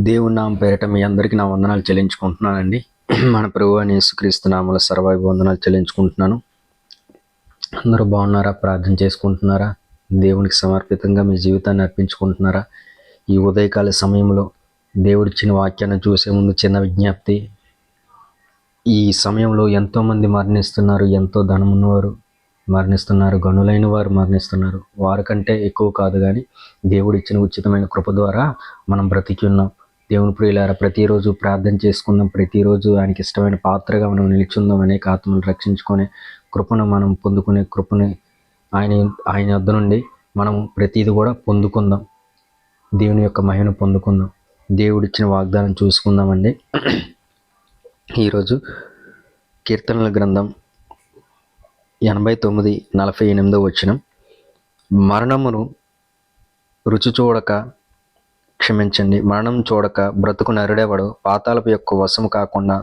దేవుని నామం పేరిట మీ అందరికీ నా వందనాలు చెల్లించుకుంటున్నానండి. మన ప్రభువు అయిన యేసుక్రీస్తు నామములో సర్వాయి వందనాలు చెల్లించుకుంటున్నాను. అందరూ బాగున్నారా? ప్రార్థన చేసుకుంటున్నారా? దేవునికి సమర్పితంగా మీ జీవితాన్ని అర్పించుకుంటున్నారా? ఈ ఉదయకాల సమయంలో దేవుడిచ్చిన వాక్యాన్ని చూసే ముందు చిన్న విజ్ఞప్తి. ఈ సమయంలో ఎంతోమంది మరణిస్తున్నారు, ఎంతో ధనమున్నవారు మరణిస్తున్నారు, గనులైన వారు మరణిస్తున్నారు. వారికంటే ఎక్కువ కాదు, కానీ దేవుడిచ్చిన ఉచితమైన కృప ద్వారా మనం బ్రతికి ఉన్నాం. దేవుని ప్రియులారా, ప్రతిరోజు ప్రార్థన చేసుకుందాం. ప్రతిరోజు ఆయనకి ఇష్టమైన పాత్రగా మనం నిలిచుందాం. అనేక ఆత్మను రక్షించుకునే కృపను మనం పొందుకునే కృపని ఆయన వద్ద నుండి మనం ప్రతిది కూడా పొందుకుందాం. దేవుని యొక్క మహిమను పొందుకుందాం. దేవుడిచ్చిన వాగ్దానం చూసుకుందామండి. ఈరోజు కీర్తనల గ్రంథం 89:48 వచనం. మరణమును రుచి చూడక మరణం చూడక బ్రతుకు నరుడెవడు? పాతాళపు యొక్క వశము కాకుండా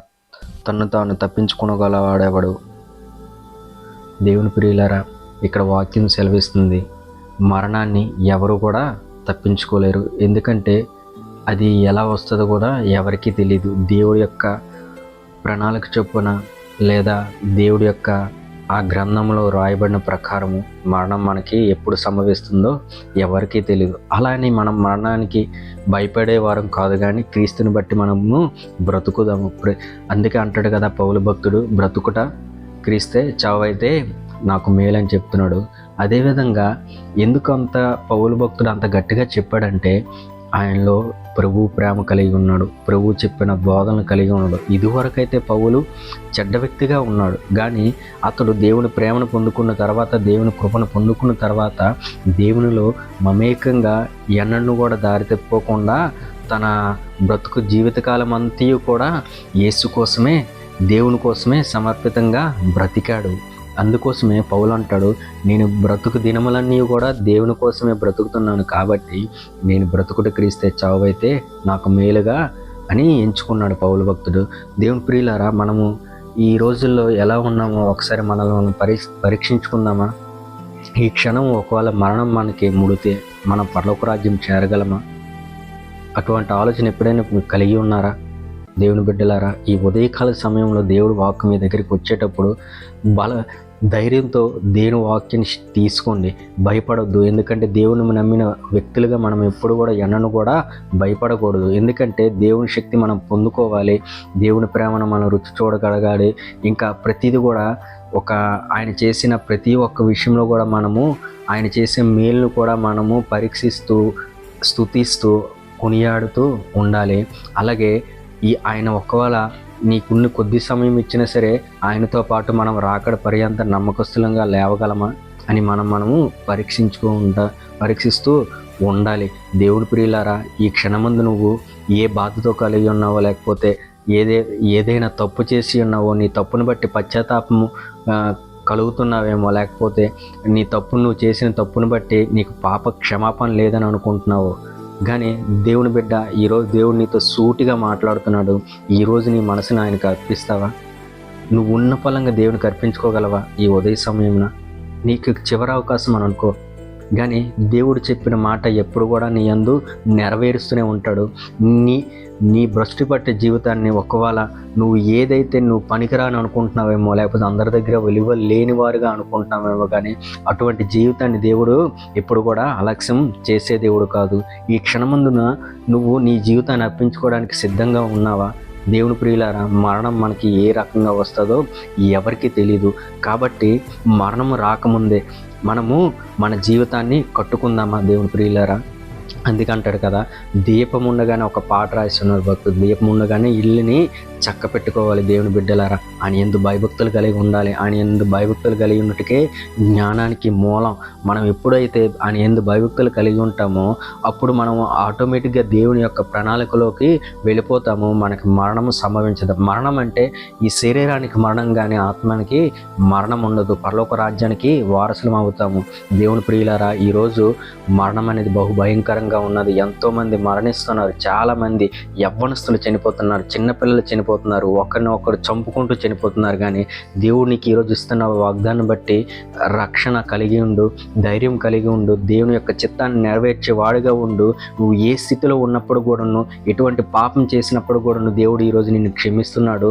తన్ను తాను తప్పించుకునగలవాడెవడు? దేవుని ప్రియులారా, ఇక్కడ వాక్యం సెలవిస్తుంది, మరణాన్ని ఎవరు కూడా తప్పించుకోలేరు. ఎందుకంటే అది ఎలా వస్తుందో కూడా ఎవరికీ తెలియదు. దేవుడి యొక్క ప్రణాళిక చొప్పున లేదా దేవుడి యొక్క ఆ గ్రంథంలో రాయబడిన ప్రకారము మరణం మనకి ఎప్పుడు సంభవిస్తుందో ఎవరికీ తెలియదు. అలానే మనం మరణానికి భయపడే వారం కాదు, కానీ క్రీస్తుని బట్టి మనము బ్రతుకుదాము. అందుకే అంటాడు కదా పౌలు భక్తుడు, బ్రతుకుట క్రీస్తే, చావైతే నాకు మేలని చెప్తున్నాడు. అదేవిధంగా ఎందుకు అంత పౌలు భక్తుడు అంత గట్టిగా చెప్పాడంటే, ఆయనలో ప్రభు ప్రేమ కలిగి ఉన్నాడు, ప్రభు చెప్పిన బోధనలు కలిగి ఉన్నాడు. ఇదివరకైతే పౌలు చెడ్డ వ్యక్తిగా ఉన్నాడు, కానీ అతడు దేవుని ప్రేమను పొందుకున్న తర్వాత, దేవుని కృపను పొందుకున్న తర్వాత దేవునిలో మమేకంగా ఎన్నడూ కూడా దారి తప్పుకోకుండా తన బ్రతుకు జీవితకాలం అంతయు కూడా యేసు కోసమే, దేవుని కోసమే సమర్పితంగా బ్రతికాడు. అందుకోసమే పౌలు అంటాడు, నేను బ్రతుకు దినములన్నీ కూడా దేవుని కోసమే బ్రతుకుతున్నాను, కాబట్టి నేను బ్రతుకుట క్రీస్తే, చావైతే నాకు మేలుగా అని ఎంచుకున్నాడు పౌలు భక్తుడు. దేవుని ప్రియులారా, మనము ఈ రోజుల్లో ఎలా ఉన్నామో ఒకసారి మనల్ని పరీక్షించుకుందామా? ఈ క్షణం ఒకవేళ మరణం మనకి ముడితే మనం పరలోక రాజ్యం చేరగలమా? అటువంటి ఆలోచన ఎప్పుడైనా కలిగి ఉన్నారా? దేవుని బిడ్డలారా, ఈ ఉదయకాల సమయంలో దేవుడు వాక్కు మీ దగ్గరికి వచ్చేటప్పుడు ధైర్యంతో దేవుని వాక్యాన్ని తీసుకోండి. భయపడొద్దు. ఎందుకంటే దేవుని నమ్మిన వ్యక్తులుగా మనం ఎప్పుడు కూడా ఎన్నను కూడా భయపడకూడదు. ఎందుకంటే దేవుని శక్తి మనం పొందుకోవాలి, దేవుని ప్రేమను మనం రుచి చూడగలగాలి. ఇంకా ప్రతిదీ కూడా ఆయన చేసిన ప్రతి ఒక్క విషయంలో కూడా మనము ఆయన చేసే మేలును కూడా మనము పరీక్షిస్తూ, స్తుతిస్తూ, కొనియాడుతూ ఉండాలి. అలాగే ఆయన ఒకవేళ నీకున్న కొద్ది సమయం ఇచ్చినా సరే ఆయనతో పాటు మనం రాకడ పర్యంత నమ్మకస్తులంగా లేవగలమా అని మనము పరీక్షిస్తూ ఉండాలి. దేవుని ప్రియులారా, ఈ క్షణమందు నువ్వు ఏ బాధతో కలిగి ఉన్నావో, లేకపోతే ఏదైనా తప్పు చేసి ఉన్నావో, నీ తప్పును బట్టి పశ్చాత్తాపము కలుగుతున్నావేమో, లేకపోతే నువ్వు చేసిన తప్పును బట్టి నీకు పాప క్షమాపణ లేదని అనుకుంటున్నావు, కానీ దేవుని బిడ్డ, ఈరోజు దేవుడు నీతో సూటిగా మాట్లాడుతున్నాడు. ఈరోజు నీ మనసుని ఆయనకు అర్పిస్తావా? నువ్వు ఉన్న ఫలంగా దేవునికి అర్పించుకోగలవా? ఈ ఉదయ సమయంలో నీకు చివరి అవకాశం అని అనుకో, కానీ దేవుడు చెప్పిన మాట ఎప్పుడు కూడా నీ యందు నెరవేరుస్తూనే ఉంటాడు. నీ భ్రష్టు పట్టే జీవితాన్ని ఒకవేళ నువ్వు పనికిరాని అనుకుంటున్నావేమో, లేకపోతే అందరి దగ్గర విలువ లేని వారుగా అనుకుంటున్నావేమో, కానీ అటువంటి జీవితాన్ని దేవుడు ఎప్పుడు కూడా అలక్ష్యం చేసే దేవుడు కాదు. ఈ క్షణమందున నువ్వు నీ జీవితాన్ని అర్పించుకోవడానికి సిద్ధంగా ఉన్నావా? దేవుని ప్రియులారా, మరణం మనకి ఏ రకంగా వస్తుందో ఎవరికీ తెలియదు. కాబట్టి మరణము రాకముందే మనము మన జీవితాన్ని కట్టుకుందామా? దేవుని ప్రియులారా, అందుకంటాడు కదా, దీపం ఉండగానే ఒక పాట రాస్తున్నారు భక్తులు, దీపం ఉండగానే ఇల్లుని చక్క పెట్టుకోవాలి దేవుని బిడ్డలారా. ఆయన యందు భయభక్తులు కలిగి ఉండాలి. ఆయన యందు భయభక్తులు కలిగి ఉన్నట్టుకే జ్ఞానానికి మూలం. మనం ఎప్పుడైతే ఆయన యందు భయభక్తులు కలిగి ఉంటామో అప్పుడు మనం ఆటోమేటిక్గా దేవుని యొక్క ప్రణాళికలోకి వెళ్ళిపోతాము. మనకి మరణము సంభవించదు. మరణం అంటే ఈ శరీరానికి మరణం, కానీ ఆత్మనికి మరణం ఉండదు. పరలోక రాజ్యానికి వారసులం అవుతాము. దేవుని ప్రియులారా, ఈరోజు మరణం అనేది బహు భయంకరంగా ఉన్నది. ఎంతోమంది మరణిస్తున్నారు. చాలామంది యవ్వనస్తులు చనిపోతున్నారు, చిన్నపిల్లలు చనిపోతున్నారు, ఒకరినొకరు చంపుకుంటూ చనిపోతున్నారు. కానీ దేవునికి ఈరోజు ఇస్తున్న వాగ్దానం బట్టి రక్షణ కలిగి ఉండు, ధైర్యం కలిగి ఉండు, దేవుని యొక్క చిత్తాన్ని నెరవేర్చే వాడిగా ఉండు. నువ్వు ఏ స్థితిలో ఉన్నప్పుడు కూడాను, ఎటువంటి పాపం చేసినప్పుడు కూడాను దేవుడు ఈరోజు నిన్ను క్షమిస్తున్నాడు.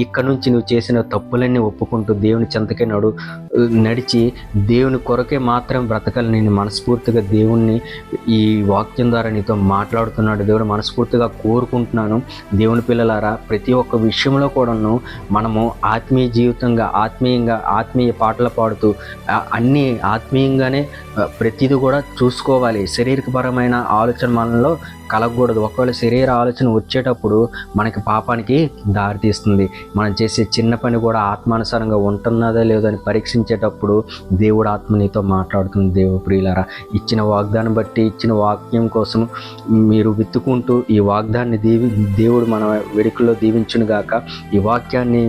ఇక్కడ నుంచి నువ్వు చేసిన తప్పులన్నీ ఒప్పుకుంటూ దేవుని చెంతకే నడిచి దేవుని కొరకే మాత్రం బ్రతకాలి. నేను మనస్ఫూర్తిగా దేవుణ్ణి ఈ వాక్యం ద్వారా నీతో మాట్లాడుతున్నాడు. దేవుడు మనస్ఫూర్తిగా కోరుకుంటున్నాను. దేవుని పిల్లలారా, ప్రతి ఒక్క విషయంలో కూడాను మనము ఆత్మీయ జీవితంగా, ఆత్మీయ పాటలు పాడుతూ అన్నీ ఆత్మీయంగానే ప్రతిదీ కూడా చూసుకోవాలి. శారీరకపరమైన ఆలోచన మనలో కలగకూడదు. ఒకవేళ శరీర ఆలోచన వచ్చేటప్పుడు మనకి పాపానికి దారితీస్తుంది. మనం చేసే చిన్న పని కూడా ఆత్మానుసారంగా ఉంటున్నదా లేదో అని పరీక్షించేటప్పుడు దేవుడు ఆత్మ నీతో మాట్లాడుతుంది. దేవుడు ప్రియులారా, ఇచ్చిన వాగ్దానం బట్టి, ఇచ్చిన వాక్యం కోసం మీరు విత్తుకుంటూ ఈ వాగ్దాన్ని దేవుడు మన వెడుకల్లో దీవించును గాక. ఈ వాక్యాన్ని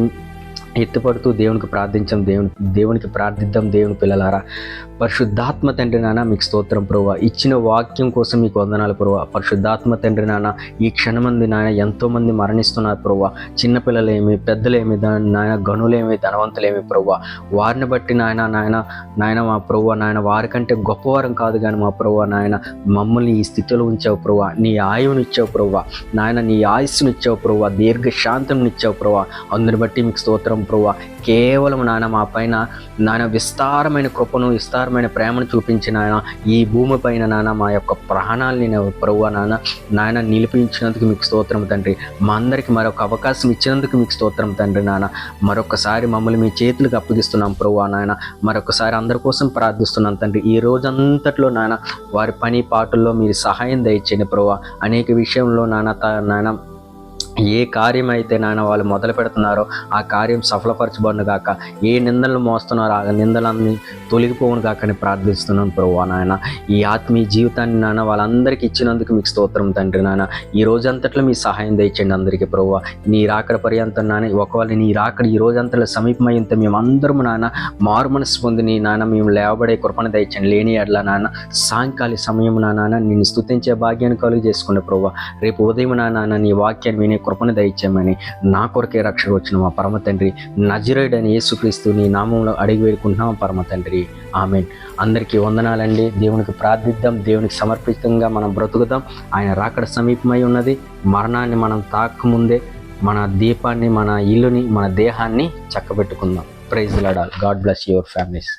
ఎత్తుపడుతూ దేవునికి ప్రార్థిద్దాం. దేవుని పిల్లలారా, పరిశుద్ధాత్మ తండ్రి నాన్న మీకు స్తోత్రం ప్రభువా. ఇచ్చిన వాక్యం కోసం మీకు వందనాలు ప్రభువా. పరిశుద్ధాత్మ తండ్రి నాన్న, ఈ క్షణమంది నాయన ఎంతోమంది మరణిస్తున్నారు ప్రభువా. చిన్నపిల్లలేమి, పెద్దలేమి, నాయన గనులేమి, ధనవంతులేమి ప్రభువా. వారిని బట్టి నాయన మా ప్రభువా, నాయన వారికంటే గొప్పవారం కాదు కానీ మా ప్రభువా, నాయన మమ్మల్ని ఈ స్థితిలో ఉంచావు ప్రభువా. నీ ఆయువుని ఇచ్చావు ప్రభువా, నాయన నీ ఆయుస్సుని ఇచ్చావు ప్రభువా, దీర్ఘశాంతం ఇచ్చావు ప్రభువా. అందుని బట్టి మీకు స్తోత్రం ప్రభువా. కేవలం నాయన మా పైన నాయన విస్తారమైన కృపను, విస్తారమైన ప్రేమను చూపించిన ఆయన ఈ భూమి పైన నాయన మా యొక్క ప్రాణాలని ప్రభువా నాయన నిలిపించినందుకు మీకు స్తోత్రం తండ్రి. మా అందరికీ మరొక అవకాశం ఇచ్చినందుకు మీకు స్తోత్రం తండ్రి. నాయన మరొకసారి మమ్మల్ని మీ చేతులకు అప్పగిస్తున్నాం ప్రభువా. నాయన మరొకసారి అందరి కోసం ప్రార్థిస్తున్నాం తండ్రి. ఈ రోజంతట్లో నాయన వారి పని పాటల్లో మీరు సహాయం దయచేయండి ప్రభువా. అనేక విషయంలో నాయన ఏ కార్యం అయితే నాయన వాళ్ళు మొదలు పెడుతున్నారో ఆ కార్యం సఫలపరచబడును గాక. ఏ నిందలు మోస్తున్నారో ఆ నిందలన్నీ తొలగిపోవును గాక అని ప్రార్థిస్తున్నాను ప్రభువా. నాయన ఈ ఆత్మీయ జీవితాన్ని నాయన వాళ్ళందరికీ ఇచ్చినందుకు మీకు స్తోత్రం తండ్రి. నాయన ఈ రోజంతట్లో మీ సహాయం దయచేయండి అందరికీ ప్రభువా. నీ రాకడ పర్యంతం నాయన, ఒకవేళ నీ రాకడ ఈ రోజంతలో సమీపమైంత మేమందరము నాయన మారు మనసు పొంది నీ నాయన మేము లేవబడే కృపణ దయచేయండి. లేని ఎడ్ల నాయన సాయంకాల సమయం నాయన నిన్ను స్తుతించే భాగ్యాన్ని కలుగు చేసుకునే ప్రభువా. రేపు ఉదయం నాయన నీ వాక్యాన్ని వినే కృపను దయచేయమని నా కొరకే రక్షణ వచ్చిన మా పరమ తండ్రి నజరేయుడైన యేసుక్రీస్తు నీ నామంలో అడిగి వేడుకుంటున్నాం పరమ తండ్రి. ఆమేన్. అందరికీ వందనాలండి. దేవునికి ప్రార్థిద్దాం, దేవునికి సమర్పితంగా మనం బ్రతుకుదాం. ఆయన రాకడ సమీపమై ఉన్నది. మరణాన్ని మనం తాకముందే మన దీపాన్ని, మన ఇల్లుని, మన దేహాన్ని చక్కబెట్టుకుందాం. Praise the Lord. God bless your families.